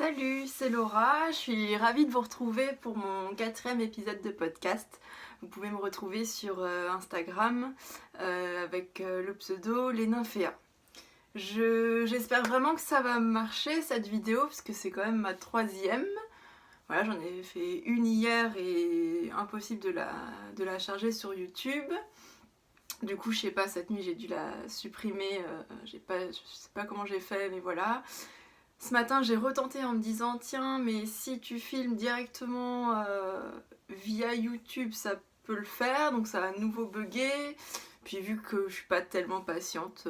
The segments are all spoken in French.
Salut, c'est Laura, je suis ravie de vous retrouver pour mon 4e épisode de podcast. Vous pouvez me retrouver sur Instagram avec le pseudo Les Nymphéas. J'espère vraiment que ça va marcher cette vidéo parce que c'est quand même ma 3e. Voilà, j'en ai fait une hier et impossible de la charger sur YouTube. Du coup, je sais pas, cette nuit j'ai dû la supprimer, je sais pas comment j'ai fait, mais voilà. Ce matin, j'ai retenté en me disant tiens, mais si tu filmes directement via YouTube, ça peut le faire, donc ça a à nouveau bugué. Puis vu que je suis pas tellement patiente,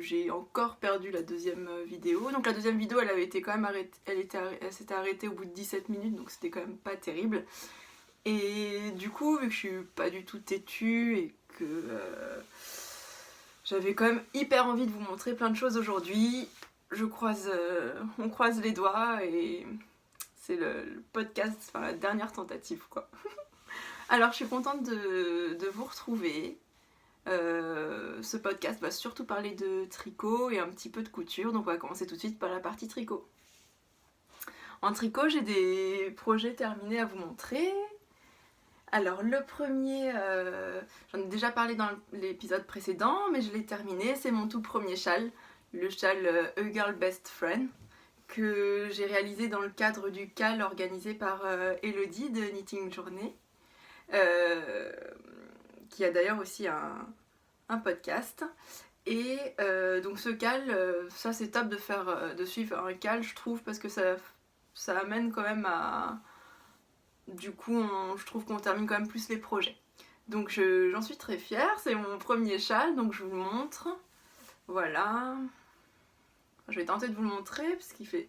j'ai encore perdu la deuxième vidéo. Donc la deuxième vidéo, elle avait été quand même arrêtée, elle s'était arrêtée au bout de 17 minutes, donc c'était quand même pas terrible. Et du coup, vu que je suis pas du tout têtue et que j'avais quand même hyper envie de vous montrer plein de choses aujourd'hui, on croise les doigts et c'est le podcast, enfin la dernière tentative quoi. Alors je suis contente de vous retrouver. Ce podcast va surtout parler de tricot et un petit peu de couture, donc on va commencer tout de suite par la partie tricot. En tricot, j'ai des projets terminés à vous montrer. Alors le premier, j'en ai déjà parlé dans l'épisode précédent, mais je l'ai terminé, c'est mon tout premier châle, le châle A Girl Best Friend, que j'ai réalisé dans le cadre du CAL organisé par Elodie de Knitting Journée, qui a d'ailleurs aussi un podcast. Et donc ce CAL, ça c'est top de suivre un CAL, je trouve, parce que ça amène quand même à... Du coup, je trouve qu'on termine quand même plus les projets. Donc j'en suis très fière, c'est mon premier châle, donc je vous le montre. Voilà. Je vais tenter de vous le montrer, parce qu'il fait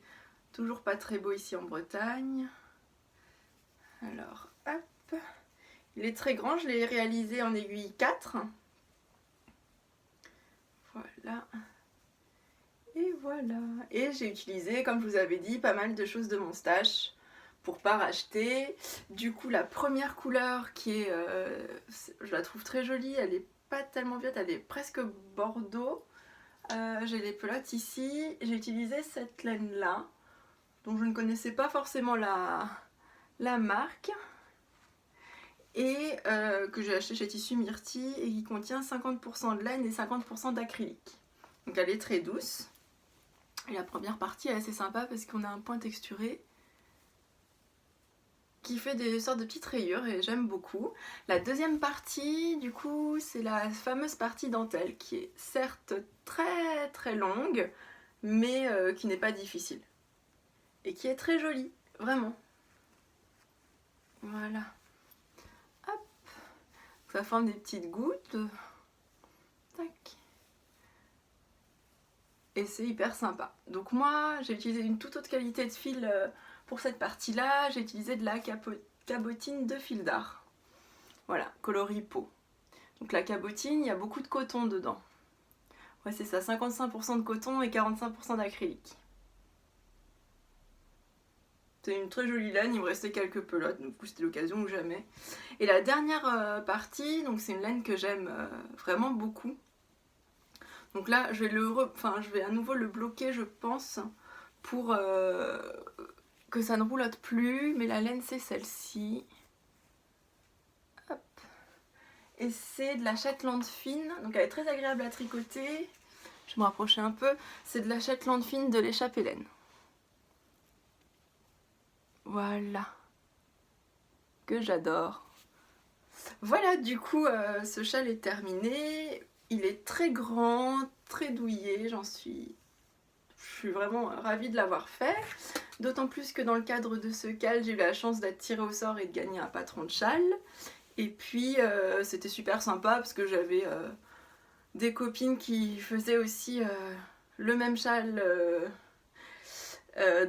toujours pas très beau ici en Bretagne. Alors, hop. Il est très grand, je l'ai réalisé en aiguille 4. Voilà. Et voilà. Et j'ai utilisé, comme je vous avais dit, pas mal de choses de mon stash pour pas racheter. Du coup, la première couleur qui est... je la trouve très jolie, elle est pas tellement violette, elle est presque bordeaux. J'ai les pelotes ici. J'ai utilisé cette laine là, dont je ne connaissais pas forcément la marque, et que j'ai acheté chez Tissu Myrtille et qui contient 50% de laine et 50% d'acrylique. Donc elle est très douce. Et la première partie est assez sympa parce qu'on a un point texturé qui fait des sortes de petites rayures et j'aime beaucoup. La deuxième partie, du coup, c'est la fameuse partie dentelle qui est certes très très longue, mais qui n'est pas difficile. Et qui est très jolie, vraiment. Voilà. Hop. Ça forme des petites gouttes. Tac. Et c'est hyper sympa. Donc moi, j'ai utilisé une toute autre qualité de fil pour cette partie-là. J'ai utilisé de la cabotine de fil d'art. Voilà, coloris peau. Donc la cabotine, il y a beaucoup de coton dedans. Ouais, c'est ça, 55% de coton et 45% d'acrylique. C'est une très jolie laine, il me restait quelques pelotes, donc c'était l'occasion ou jamais. Et la dernière partie, donc c'est une laine que j'aime vraiment beaucoup. Donc là, je vais à nouveau le bloquer, je pense, pour que ça ne roulotte plus. Mais la laine, c'est celle-ci. Hop. Et c'est de la Shetland fine, donc elle est très agréable à tricoter. Je vais me rapprocher un peu. C'est de la Shetland fine de l'échappe Hélène. Voilà. Que j'adore. Voilà, du coup, ce châle est terminé. Il est très grand, très douillet, je suis vraiment ravie de l'avoir fait. D'autant plus que dans le cadre de ce CAL, j'ai eu la chance d'être tirée au sort et de gagner un patron de châle. Et puis, c'était super sympa parce que j'avais des copines qui faisaient aussi le même châle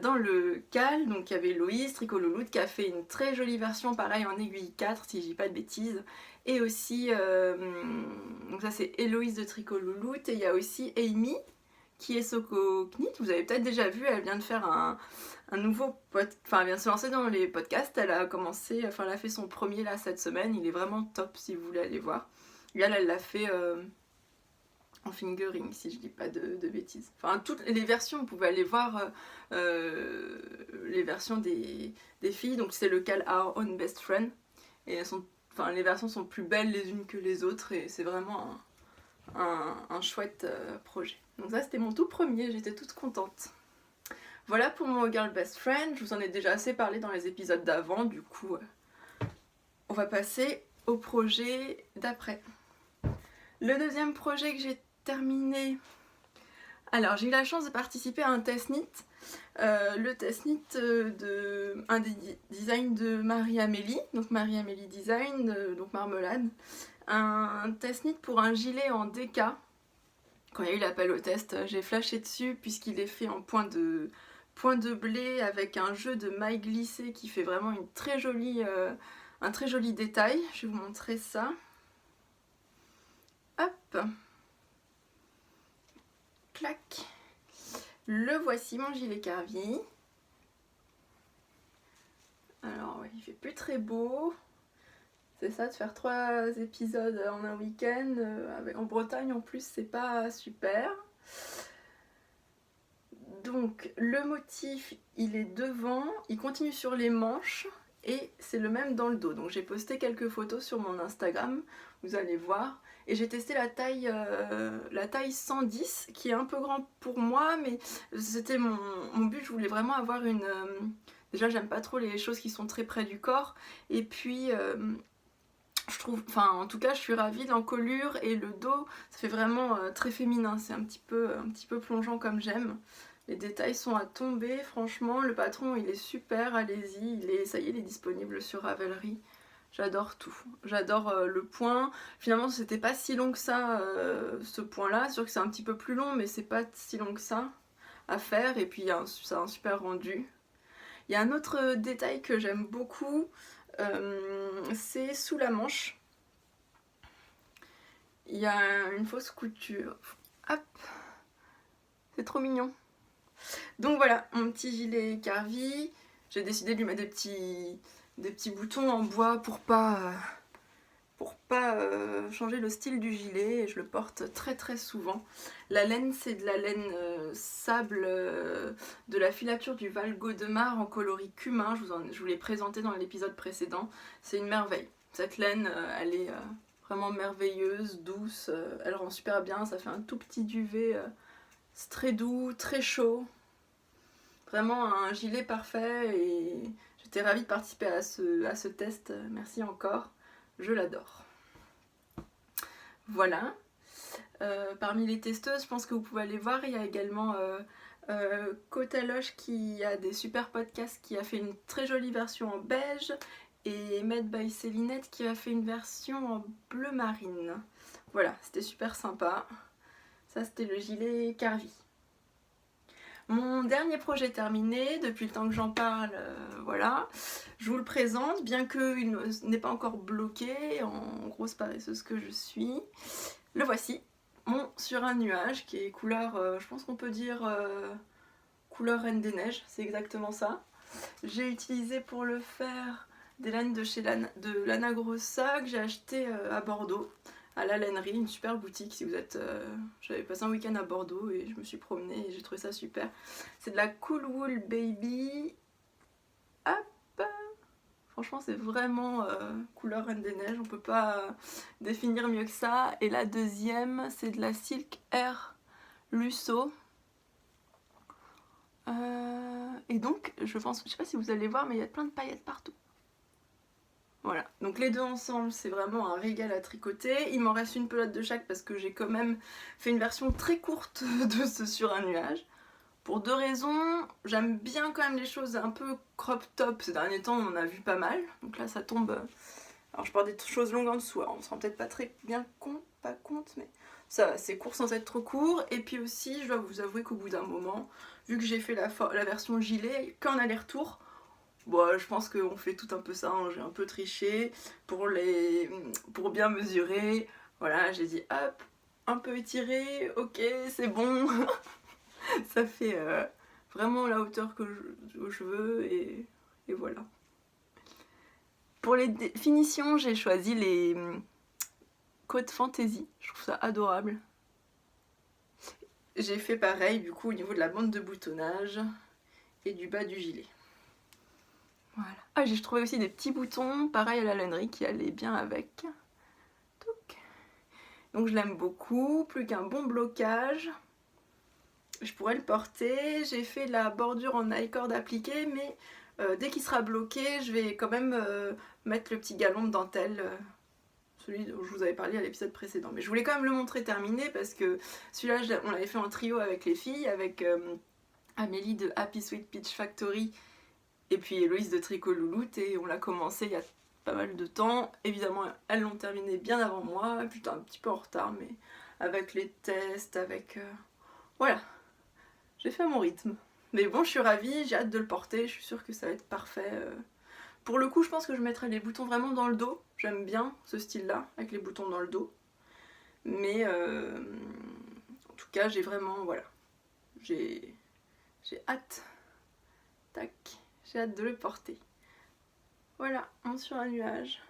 dans le CAL. Donc il y avait Loïs, Tricot Louloute, qui a fait une très jolie version, pareil en aiguille 4, si je dis pas de bêtises. Et aussi, donc ça c'est Héloïse de Tricot Louloute, et il y a aussi Amy, qui est Soko Knit. Vous avez peut-être déjà vu, elle vient de faire un nouveau elle vient de se lancer dans les podcasts. Elle a fait son premier là cette semaine. Il est vraiment top si vous voulez aller voir. Et elle l'a fait en fingering, si je dis pas de bêtises. Enfin, toutes les versions, vous pouvez aller voir les versions des filles. Donc c'est le Call Our Own Best Friend. Et les versions sont plus belles les unes que les autres. Et c'est vraiment un chouette projet. Donc ça, c'était mon tout premier. J'étais toute contente. Voilà pour mon Girl Best Friend. Je vous en ai déjà assez parlé dans les épisodes d'avant. Du coup, on va passer au projet d'après. Le deuxième projet que j'ai terminé, alors j'ai eu la chance de participer à un test-knit, le test-knit un des designs de Marie-Amélie, donc Marie-Amélie Design, donc Marmelade, un test-knit pour un gilet en DK. Quand il y a eu l'appel au test, j'ai flashé dessus puisqu'il est fait en point de blé avec un jeu de mailles glissées qui fait vraiment un très joli détail. Je vais vous montrer ça. Hop, clac. Le voici, mon gilet Carvi. Alors, ouais, il fait plus très beau. C'est ça, de faire 3 épisodes en un week-end. En Bretagne, en plus, c'est pas super. Donc, le motif, il est devant. Il continue sur les manches. Et c'est le même dans le dos. Donc, j'ai posté quelques photos sur mon Instagram. Vous allez voir. Et j'ai testé la taille 110, qui est un peu grand pour moi, mais c'était mon but. Je voulais vraiment avoir une... déjà, j'aime pas trop les choses qui sont très près du corps. Et puis, je trouve... Enfin, en tout cas, je suis ravie de l'encolure et le dos. Ça fait vraiment très féminin. C'est un petit peu plongeant comme j'aime. Les détails sont à tomber. Franchement, le patron, il est super. Allez-y. Ça y est, il est disponible sur Ravelry. J'adore tout. J'adore le point. Finalement, c'était pas si long que ça, ce point-là. C'est sûr que c'est un petit peu plus long, mais c'est pas si long que ça à faire. Et puis, ça a un super rendu. Il y a un autre détail que j'aime beaucoup. C'est sous la manche. Il y a une fausse couture. Hop. C'est trop mignon. Donc voilà, mon petit gilet Carvi. J'ai décidé de lui mettre des petits boutons en bois pour pas changer le style du gilet, et je le porte très très souvent. La laine, c'est de la laine sable de la filature du Val-Gaudemar en coloris cumin. Je vous l'ai présenté dans l'épisode précédent. C'est une merveille. Cette laine, elle est vraiment merveilleuse, douce, elle rend super bien. Ça fait un tout petit duvet, c'est très doux, très chaud. Vraiment un gilet parfait, et j'étais ravie de participer à ce test. Merci encore, je l'adore. Voilà. Parmi les testeuses, je pense que vous pouvez aller voir, il y a également Cotaloche qui a des super podcasts, qui a fait une très jolie version en beige, et Made by Célinette qui a fait une version en bleu marine. Voilà, c'était super sympa. Ça, c'était le gilet Carvi. Mon dernier projet terminé, depuis le temps que j'en parle, voilà, je vous le présente, bien qu'il n'est pas encore bloqué, en grosse paresseuse que je suis. Le voici, mon Sur un nuage, qui est couleur, je pense qu'on peut dire couleur Reine des Neiges, c'est exactement ça. J'ai utilisé pour le faire des laines de Lana Grossa que j'ai acheté à Bordeaux, à la lainerie, une super boutique. Si vous êtes, j'avais passé un week-end à Bordeaux et je me suis promenée et j'ai trouvé ça super. C'est de la Cool Wool Baby. Hop, franchement, c'est vraiment couleur Reine des Neiges. On peut pas définir mieux que ça. Et la deuxième, c'est de la Silk Air Lusso. Et donc, je sais pas si vous allez voir, mais il y a plein de paillettes partout. Voilà, donc les deux ensemble, c'est vraiment un régal à tricoter. Il m'en reste une pelote de chaque parce que j'ai quand même fait une version très courte de ce Sur un nuage. Pour 2 raisons, j'aime bien quand même les choses un peu crop top. Ces derniers temps, on en a vu pas mal. Donc là, ça tombe... Alors je porte des choses longues en dessous, alors on se rend peut-être pas très bien compte, mais ça c'est court sans être trop court. Et puis aussi, je dois vous avouer qu'au bout d'un moment, vu que j'ai fait la version gilet, qu'en aller-retour, bon, je pense qu'on fait tout un peu ça, hein. J'ai un peu triché pour bien mesurer. Voilà, j'ai dit hop, un peu étiré, ok, c'est bon. Ça fait vraiment la hauteur que je veux, et voilà. Pour les finitions, j'ai choisi les Code Fantasy. Je trouve ça adorable. j'ai fait pareil du coup au niveau de la bande de boutonnage et du bas du gilet. Voilà. Ah, j'ai trouvé aussi des petits boutons, pareil à la lanerie, qui allaient bien avec. Donc je l'aime beaucoup, plus qu'un bon blocage. Je pourrais le porter. J'ai fait la bordure en high-cord appliquée, mais dès qu'il sera bloqué, je vais quand même mettre le petit galon de dentelle, celui dont je vous avais parlé à l'épisode précédent. Mais je voulais quand même le montrer terminé parce que celui-là, on l'avait fait en trio avec les filles, avec Amélie de Happy Sweet Peach Factory et puis Héloïse de Tricot Louloute, et on l'a commencé il y a pas mal de temps. Évidemment, elles l'ont terminé bien avant moi, j'étais un petit peu en retard, mais avec les tests, avec... Voilà, j'ai fait à mon rythme. Mais bon, je suis ravie, j'ai hâte de le porter, je suis sûre que ça va être parfait. Pour le coup, je pense que je mettrai les boutons vraiment dans le dos. J'aime bien ce style-là, avec les boutons dans le dos. Mais en tout cas, j'ai vraiment... Voilà. J'ai hâte. Tac. J'ai hâte de le porter. Voilà, on sur un nuage.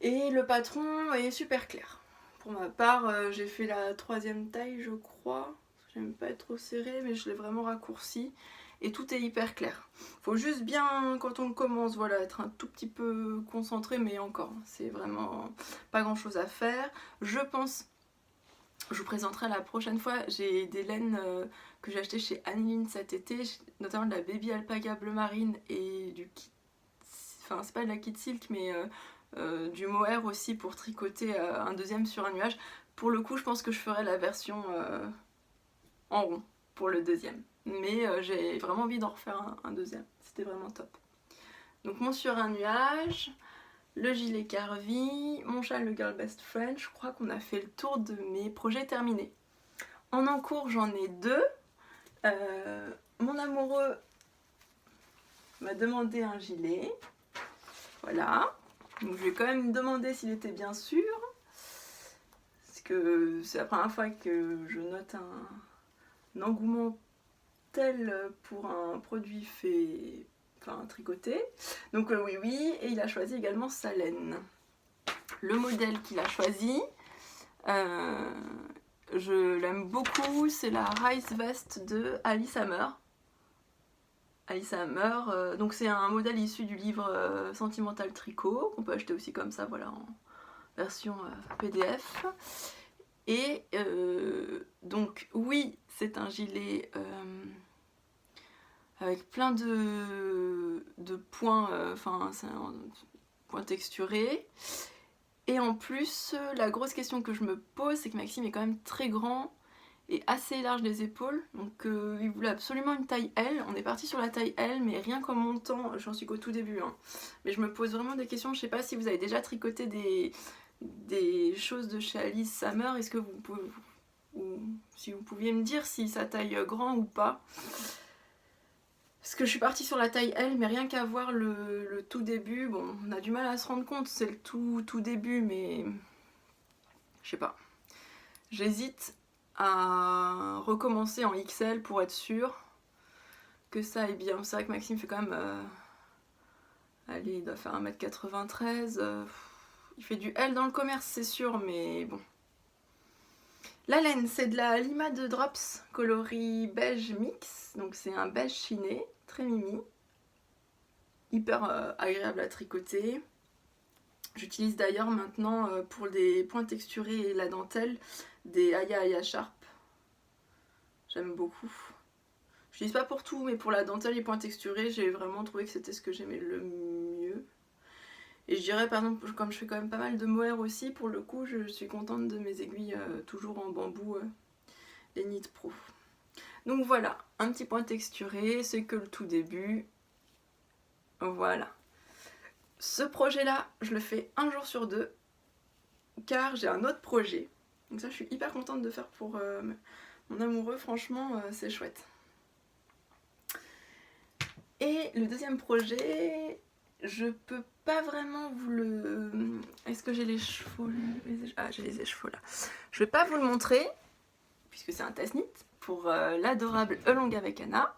Et le patron est super clair. Pour ma part, j'ai fait la 3e taille, je crois. J'aime pas être trop serré, mais je l'ai vraiment raccourci. Et tout est hyper clair. Faut juste bien, quand on commence, voilà, être un tout petit peu concentré, mais encore, c'est vraiment pas grand chose à faire. Je pense, je vous présenterai la prochaine fois, j'ai des laines que j'ai achetées chez Anneline cet été, notamment de la Baby Alpaga bleu marine et du kit, enfin c'est pas de la kit silk, mais du mohair aussi pour tricoter un deuxième sur un nuage. Pour le coup, je pense que je ferai la version en rond pour le deuxième. Mais j'ai vraiment envie d'en refaire un deuxième. C'était vraiment top. Donc mon sur un nuage, le gilet Carvi, mon châle le Girl Best Friend. Je crois qu'on a fait le tour de mes projets terminés. En cours, j'en ai 2. Mon amoureux m'a demandé un gilet. Voilà. Donc je vais quand même demander s'il était bien sûr. Parce que c'est la première fois que je note un engouement tel pour un produit fait, enfin tricoté. Donc oui, et il a choisi également sa laine. Le modèle qu'il a choisi, je l'aime beaucoup, c'est la Rice Vest de Alice Hammer. Alice Hammer, donc c'est un modèle issu du livre Sentimental Tricot, qu'on peut acheter aussi comme ça, voilà, en version PDF. Et donc oui, c'est un gilet avec plein de points, enfin c'est un point texturé. Et en plus, la grosse question que je me pose, c'est que Maxime est quand même très grand et assez large des épaules. Donc il voulait absolument une taille L. On est parti sur la taille L, mais rien qu'en montant, j'en suis qu'au tout début. Hein. Mais je me pose vraiment des questions. Je sais pas si vous avez déjà tricoté des choses de chez Alice Hammer. Est-ce que vous pouvez... ou si vous pouviez me dire si ça taille grand ou pas. Parce que je suis partie sur la taille L, mais rien qu'à voir le tout début, bon, on a du mal à se rendre compte, c'est le tout début, mais je sais pas. J'hésite à recommencer en XL pour être sûre que ça aille bien. C'est vrai que Maxime fait quand même... allez, il doit faire 1m93. Il fait du L dans le commerce, c'est sûr, mais bon. La laine, c'est de la Lima de Drops coloris beige mix. Donc c'est un beige chiné, très mimi. Hyper agréable à tricoter. J'utilise d'ailleurs maintenant pour les points texturés et la dentelle des Aya Aya Sharp. J'aime beaucoup. Je n'utilise pas pour tout, mais pour la dentelle et les points texturés, j'ai vraiment trouvé que c'était ce que j'aimais le mieux. Et je dirais par exemple, comme je fais quand même pas mal de mohair aussi, pour le coup je suis contente de mes aiguilles toujours en bambou, les Knit Pro. Donc voilà, un petit point texturé, c'est que le tout début. Voilà. Ce projet là, je le fais un jour sur 2, car j'ai un autre projet. Donc ça je suis hyper contente de faire pour mon amoureux, franchement c'est chouette. Et le deuxième projet, je peux pas vraiment vous le... Est-ce que j'ai les chevaux là? Ah, j'ai les chevaux là. Je vais pas vous le montrer, puisque c'est un test knit, pour l'adorable Along avec Anna.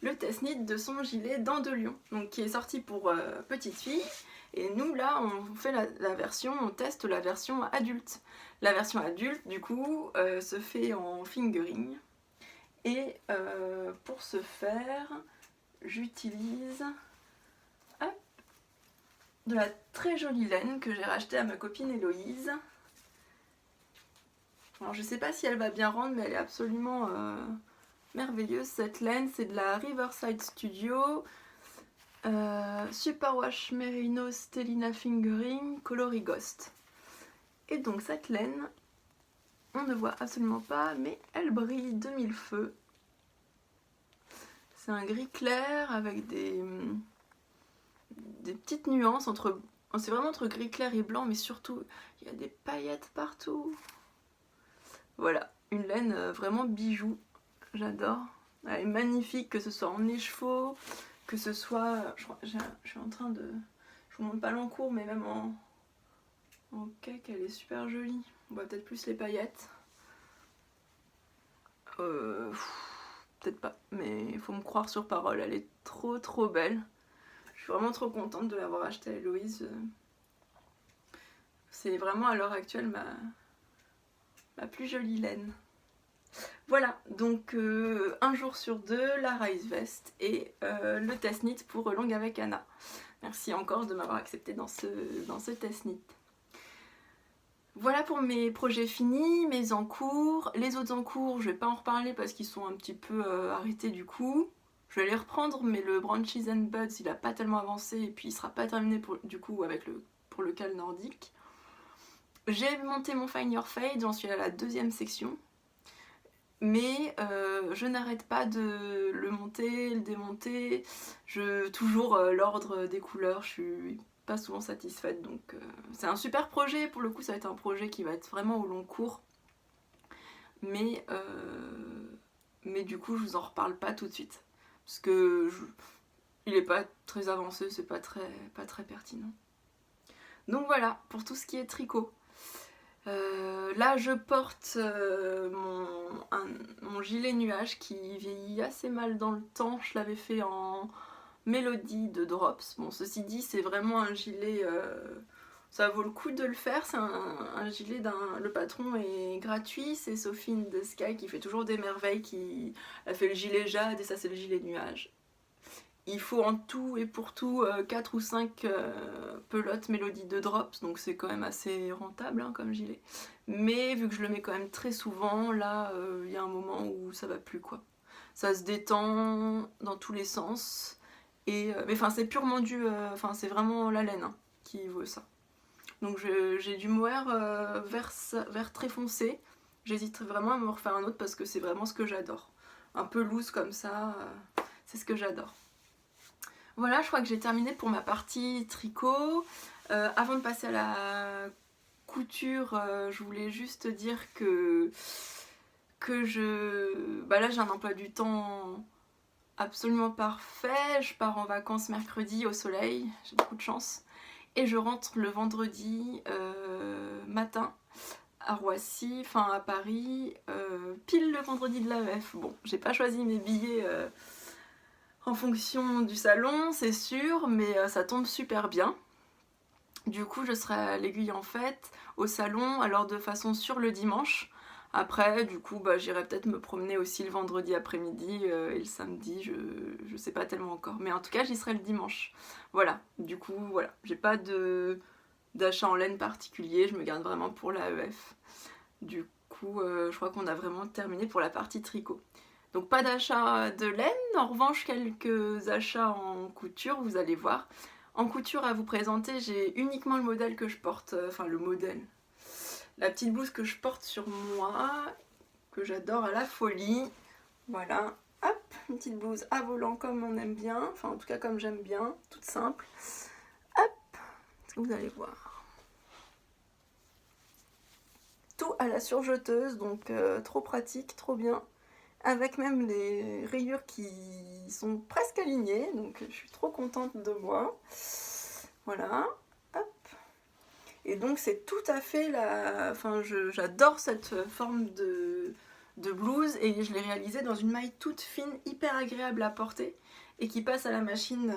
Le test knit de son gilet Dents de Lion, donc qui est sorti pour petite fille, Et nous là on fait on teste la version adulte. La version adulte du coup se fait en fingering. Et pour ce faire, j'utilise de la très jolie laine que j'ai rachetée à ma copine Héloïse. Alors je sais pas si elle va bien rendre, mais elle est absolument merveilleuse cette laine. C'est de la Riverside Studio Superwash Merino Stellina Fingering Coloris Ghost. Et donc cette laine, on ne voit absolument pas, mais elle brille de mille feux. C'est un gris clair avec des petites nuances entre... C'est vraiment entre gris clair et blanc, mais surtout, il y a des paillettes partout. Voilà, une laine vraiment bijou. J'adore. Elle est magnifique, que ce soit en écheveau, que ce soit... Je suis en train de... Je vous montre pas l'encours, mais même en cake, elle est super jolie. On voit peut-être plus les paillettes. Peut-être pas, mais il faut me croire sur parole. Elle est trop belle. Je suis vraiment trop contente de l'avoir achetée à Héloïse. C'est vraiment à l'heure actuelle ma plus jolie laine. Voilà, donc un jour sur deux, la Rise Vest et le test knit pour Longue avec Anna. Merci encore de m'avoir accepté dans ce test knit. Voilà pour mes projets finis, mes encours. Les autres encours, je vais pas en reparler parce qu'ils sont un petit peu arrêtés du coup. Je vais les reprendre, mais le Branches and Buds, il a pas tellement avancé et puis il sera pas terminé du coup pour le cal nordique. J'ai monté mon Find Your Fade, j'en suis à la deuxième section. Mais je n'arrête pas de le monter, le démonter. Toujours l'ordre des couleurs, je suis pas souvent satisfaite. Donc c'est un super projet, pour le coup ça va être un projet qui va être vraiment au long cours. Mais du coup je vous en reparle pas tout de suite. Parce que il est pas très avancé, c'est pas très pertinent. Donc voilà, pour tout ce qui est tricot. Là je porte mon gilet nuage qui vieillit assez mal dans le temps. Je l'avais fait en mélodie de Drops. Bon, ceci dit, c'est vraiment un gilet, ça vaut le coup de le faire. C'est un gilet le patron est gratuit, c'est Sophie in the Sky qui fait toujours des merveilles, qui a fait le gilet jade et ça c'est le gilet nuage. Il faut en tout et pour tout 4 ou 5 pelotes mélodie de Drops, donc c'est quand même assez rentable hein, comme gilet. Mais vu que je le mets quand même très souvent, là il y a un moment où ça va plus quoi. Ça se détend dans tous les sens. Mais enfin c'est purement c'est vraiment la laine hein, qui vaut ça. Donc j'ai du mohair vert très foncé. J'hésiterai vraiment à me refaire un autre parce que c'est vraiment ce que j'adore. Un peu loose comme ça, c'est ce que j'adore. Voilà, je crois que j'ai terminé pour ma partie tricot. Avant de passer à la couture, je voulais juste dire que là j'ai un emploi du temps absolument parfait. Je pars en vacances mercredi au soleil, j'ai beaucoup de chance. Et je rentre le vendredi matin à Roissy, enfin à Paris, pile le vendredi de l'AEF. Bon, j'ai pas choisi mes billets en fonction du salon, c'est sûr, mais ça tombe super bien. Du coup, je serai à l'Aiguille en Fête, au salon, alors de façon sûre le dimanche. Après, du coup, j'irai peut-être me promener aussi le vendredi après-midi et le samedi, je sais pas tellement encore. Mais en tout cas, j'y serai le dimanche. Voilà, du coup, voilà. J'ai pas d'achat en laine particulier, je me garde vraiment pour l'AEF. Du coup, je crois qu'on a vraiment terminé pour la partie tricot. Donc pas d'achat de laine, en revanche quelques achats en couture, vous allez voir. En couture à vous présenter, j'ai uniquement le modèle que je porte, le modèle. La petite blouse que je porte sur moi, que j'adore à la folie. Voilà, hop, une petite blouse à volant comme on aime bien, enfin en tout cas comme j'aime bien, toute simple. Hop, vous allez voir. Tout à la surjeteuse, donc trop pratique, trop bien. Avec même les rayures qui sont presque alignées, donc je suis trop contente de moi. Voilà, hop. Et donc c'est tout à fait j'adore cette forme de blouse et je l'ai réalisée dans une maille toute fine, hyper agréable à porter et qui passe à la machine,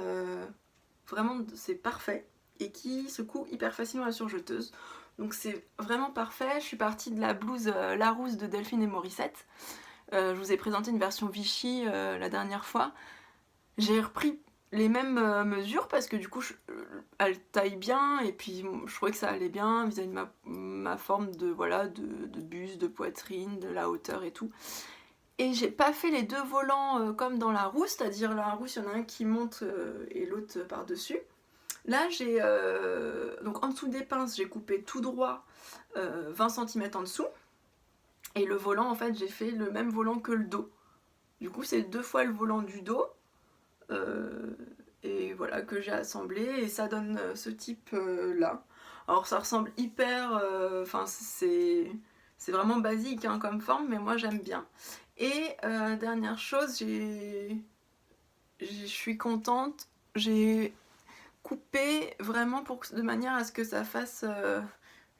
vraiment c'est parfait. et qui secoue hyper facilement la surjeteuse. Donc c'est vraiment parfait. Je suis partie de la blouse Larousse de Delphine et Morissette. Je vous ai présenté une version Vichy la dernière fois. J'ai repris les mêmes mesures parce que du coup elle taille bien et puis je trouvais que ça allait bien vis-à-vis de ma forme de, voilà, de buste, de poitrine, de la hauteur et tout. Et j'ai pas fait les deux volants comme dans la rousse, c'est-à-dire la rousse, il y en a un qui monte et l'autre par-dessus. Là, j'ai donc en dessous des pinces, j'ai coupé tout droit 20 cm en dessous. Et le volant, en fait, j'ai fait le même volant que le dos. Du coup, c'est 2 fois le volant du dos. Et voilà, que j'ai assemblé. Et ça donne ce type là. Alors, ça ressemble hyper... Enfin, c'est vraiment basique hein, comme forme, mais moi, j'aime bien. Et dernière chose, je suis contente. J'ai coupé vraiment de manière à ce que ça fasse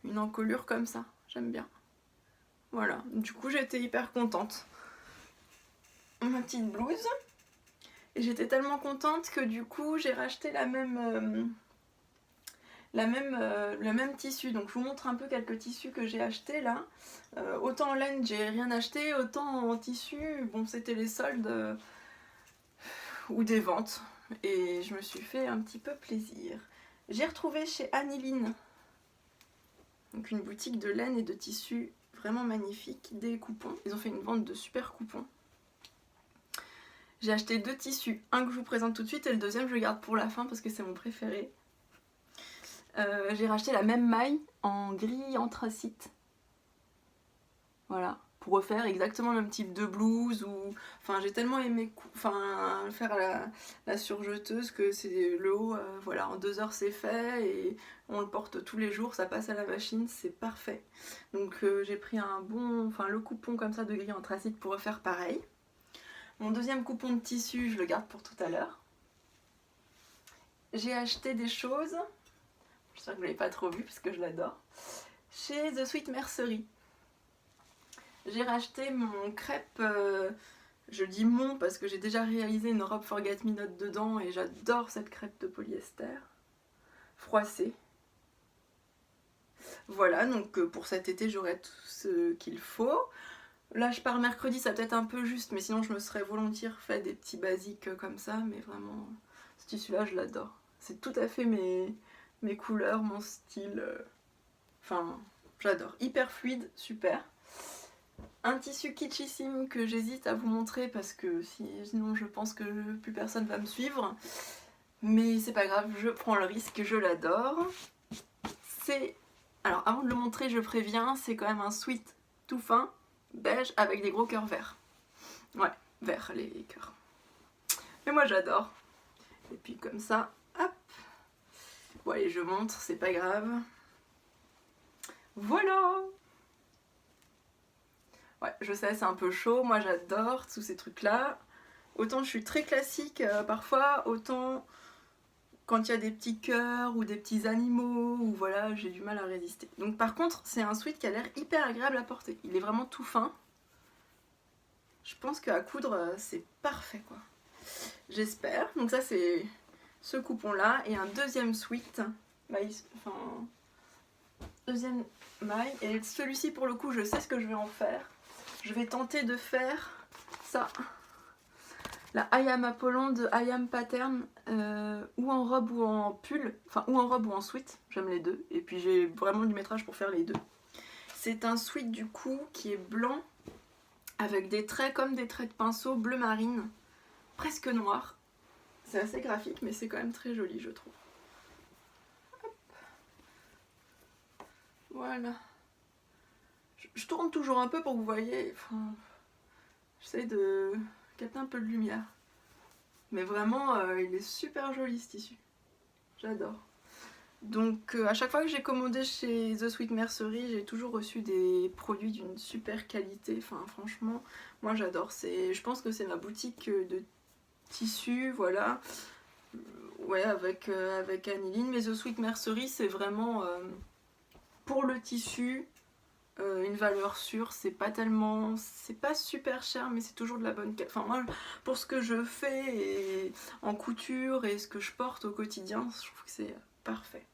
une encolure comme ça. J'aime bien. Voilà, du coup j'étais hyper contente. Ma petite blouse. Et j'étais tellement contente que du coup j'ai racheté le même tissu. Donc je vous montre un peu quelques tissus que j'ai achetés là. Autant en laine j'ai rien acheté, autant en tissu, bon c'était les soldes ou des ventes. Et je me suis fait un petit peu plaisir. J'ai retrouvé chez Aniline, donc une boutique de laine et de tissu vraiment magnifique, des coupons. Ils ont fait une vente de super coupons. J'ai acheté 2 tissus, un que je vous présente tout de suite et le deuxième je le garde pour la fin parce que c'est mon préféré. J'ai racheté la même maille en gris anthracite. Voilà, pour refaire exactement le même type de blouse ou... Enfin j'ai tellement aimé faire la surjeteuse que c'est le haut, voilà, en 2 heures c'est fait et on le porte tous les jours, ça passe à la machine, c'est parfait. Donc j'ai pris le coupon comme ça de gris anthracite pour refaire pareil. Mon deuxième coupon de tissu, je le garde pour tout à l'heure. J'ai acheté des choses, j'espère que vous ne l'avez pas trop vu parce que je l'adore, chez The Sweet Mercery. J'ai racheté mon crêpe, je dis mon parce que j'ai déjà réalisé une robe Forget Me Not dedans et j'adore cette crêpe de polyester froissée. Voilà, donc pour cet été j'aurai tout ce qu'il faut. Là je pars mercredi, ça peut être un peu juste, mais sinon je me serais volontiers fait des petits basiques comme ça, mais vraiment, ce tissu-là je l'adore. C'est tout à fait mes couleurs, mon style, enfin j'adore. Hyper fluide, super. Un tissu kitschissime que j'hésite à vous montrer parce que sinon je pense que plus personne va me suivre. Mais c'est pas grave, je prends le risque, je l'adore. Alors avant de le montrer, je préviens, c'est quand même un sweat tout fin, beige avec des gros cœurs verts. Ouais, vert les cœurs. Mais moi j'adore. Et puis comme ça, hop. Bon allez, je montre, c'est pas grave. Voilà. Ouais, je sais, c'est un peu chaud, moi j'adore tous ces trucs-là. Autant je suis très classique parfois, autant quand il y a des petits cœurs ou des petits animaux, ou voilà, j'ai du mal à résister. Donc par contre, c'est un sweat qui a l'air hyper agréable à porter. Il est vraiment tout fin. Je pense qu'à coudre, c'est parfait quoi. J'espère. Donc ça c'est ce coupon-là. Et un deuxième sweat. Deuxième maille. Et celui-ci pour le coup, je sais ce que je vais en faire. Je vais tenter de faire ça. La I Am Apollon de I Am Pattern, ou en robe ou en pull, enfin ou en robe ou en sweat, j'aime les deux, et puis j'ai vraiment du métrage pour faire les deux. C'est un sweat du coup qui est blanc, avec des traits comme des traits de pinceau bleu marine, presque noir. C'est assez graphique mais c'est quand même très joli je trouve. Hop. Voilà. Je tourne toujours un peu pour que vous voyez, enfin, j'essaie de capter un peu de lumière. Mais vraiment, il est super joli ce tissu. J'adore. Donc à chaque fois que j'ai commandé chez The Sweet Mercery, j'ai toujours reçu des produits d'une super qualité. Enfin franchement, moi j'adore. Je pense que c'est ma boutique de tissus, voilà. Ouais, avec Aniline. Mais The Sweet Mercery, c'est vraiment pour le tissu une valeur sûre. C'est pas super cher, mais c'est toujours de la bonne qualité. Enfin moi, pour ce que je fais en couture et ce que je porte au quotidien, je trouve que c'est parfait.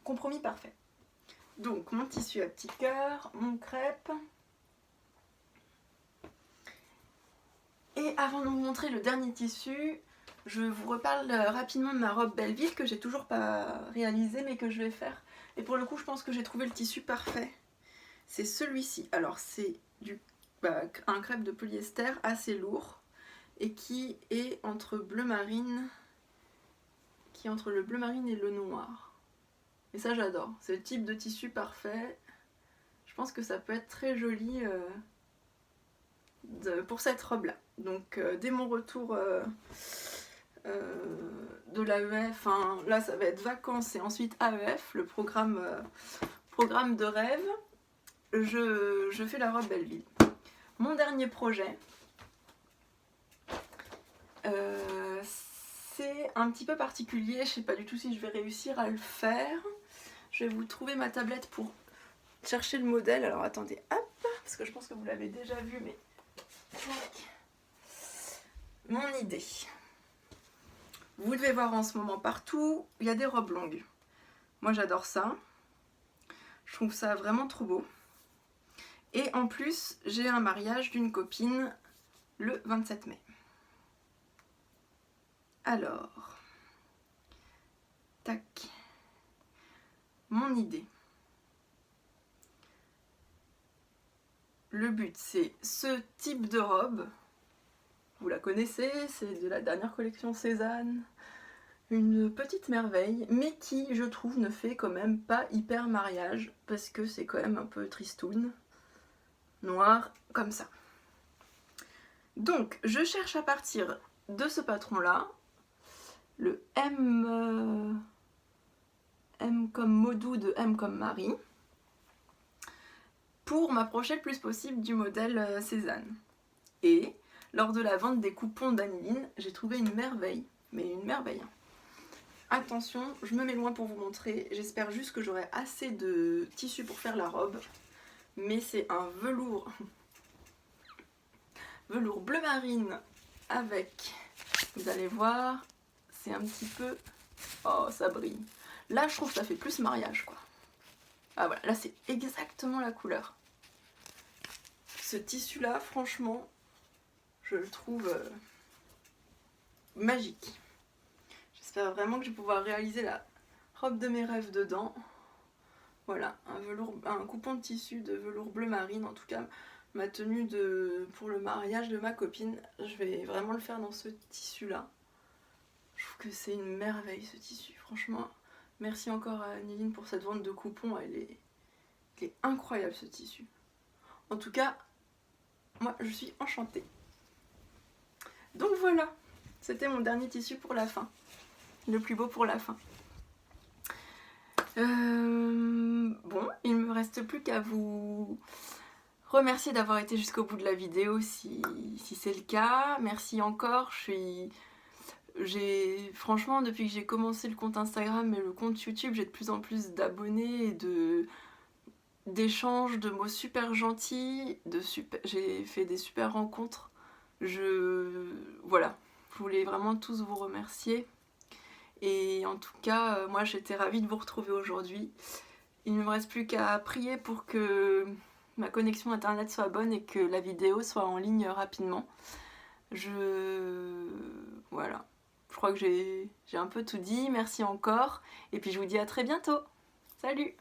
Compromis parfait. Donc mon tissu à petit cœur, mon crêpe. Et avant de vous montrer le dernier tissu, je vous reparle rapidement de ma robe Belleville que j'ai toujours pas réalisée mais que je vais faire. Et pour le coup je pense que j'ai trouvé le tissu parfait. C'est celui-ci. Alors c'est un crêpe de polyester assez lourd et qui est entre bleu marine, entre le bleu marine et le noir. Et ça j'adore. C'est le type de tissu parfait. Je pense que ça peut être très joli pour cette robe là. Donc dès mon retour de l'AEF, là ça va être vacances et ensuite AEF, le programme de rêve, je fais la robe Belleville. Mon dernier projet, c'est un petit peu particulier, je sais pas du tout si je vais réussir à le faire. Je vais vous trouver ma tablette pour chercher le modèle. Alors attendez, hop, parce que je pense que vous l'avez déjà vu, mais mon idée. Vous devez voir en ce moment partout, il y a des robes longues. Moi j'adore ça. Je trouve ça vraiment trop beau. Et en plus, j'ai un mariage d'une copine le 27 mai. Alors, tac. Mon idée. Le but, c'est ce type de robe. Vous la connaissez, c'est de la dernière collection Cézanne. Une petite merveille, mais qui, je trouve, ne fait quand même pas hyper mariage, parce que c'est quand même un peu tristoun. Noir, comme ça. Donc, je cherche à partir de ce patron-là, le M comme Modou de M comme Marie, pour m'approcher le plus possible du modèle Cézanne. Et lors de la vente des coupons d'Aniline, j'ai trouvé une merveille, mais une merveille. Attention, je me mets loin pour vous montrer, j'espère juste que j'aurai assez de tissu pour faire la robe, mais c'est un velours bleu marine avec, vous allez voir, c'est un petit peu, oh ça brille. Là je trouve que ça fait plus mariage quoi. Ah voilà, là c'est exactement la couleur. Ce tissu là, franchement, je le trouve magique. J'espère vraiment que je vais pouvoir réaliser la robe de mes rêves dedans. Voilà, un coupon de tissu de velours bleu marine, en tout cas ma tenue pour le mariage de ma copine, je vais vraiment le faire dans ce tissu là. Je trouve que c'est une merveille ce tissu, franchement. Merci encore à Aniline pour cette vente de coupons, il est incroyable ce tissu. En tout cas, moi je suis enchantée. Donc voilà, c'était mon dernier tissu pour la fin. Le plus beau pour la fin. Bon, il me reste plus qu'à vous remercier d'avoir été jusqu'au bout de la vidéo si c'est le cas. Merci encore, franchement, depuis que j'ai commencé le compte Instagram et le compte YouTube, j'ai de plus en plus d'abonnés et d'échanges, de mots super gentils, j'ai fait des super rencontres. Voilà, je voulais vraiment tous vous remercier. Et en tout cas, moi j'étais ravie de vous retrouver aujourd'hui. Il ne me reste plus qu'à prier pour que ma connexion internet soit bonne et que la vidéo soit en ligne rapidement. Voilà. Je crois que j'ai un peu tout dit. Merci encore. Et puis je vous dis à très bientôt. Salut!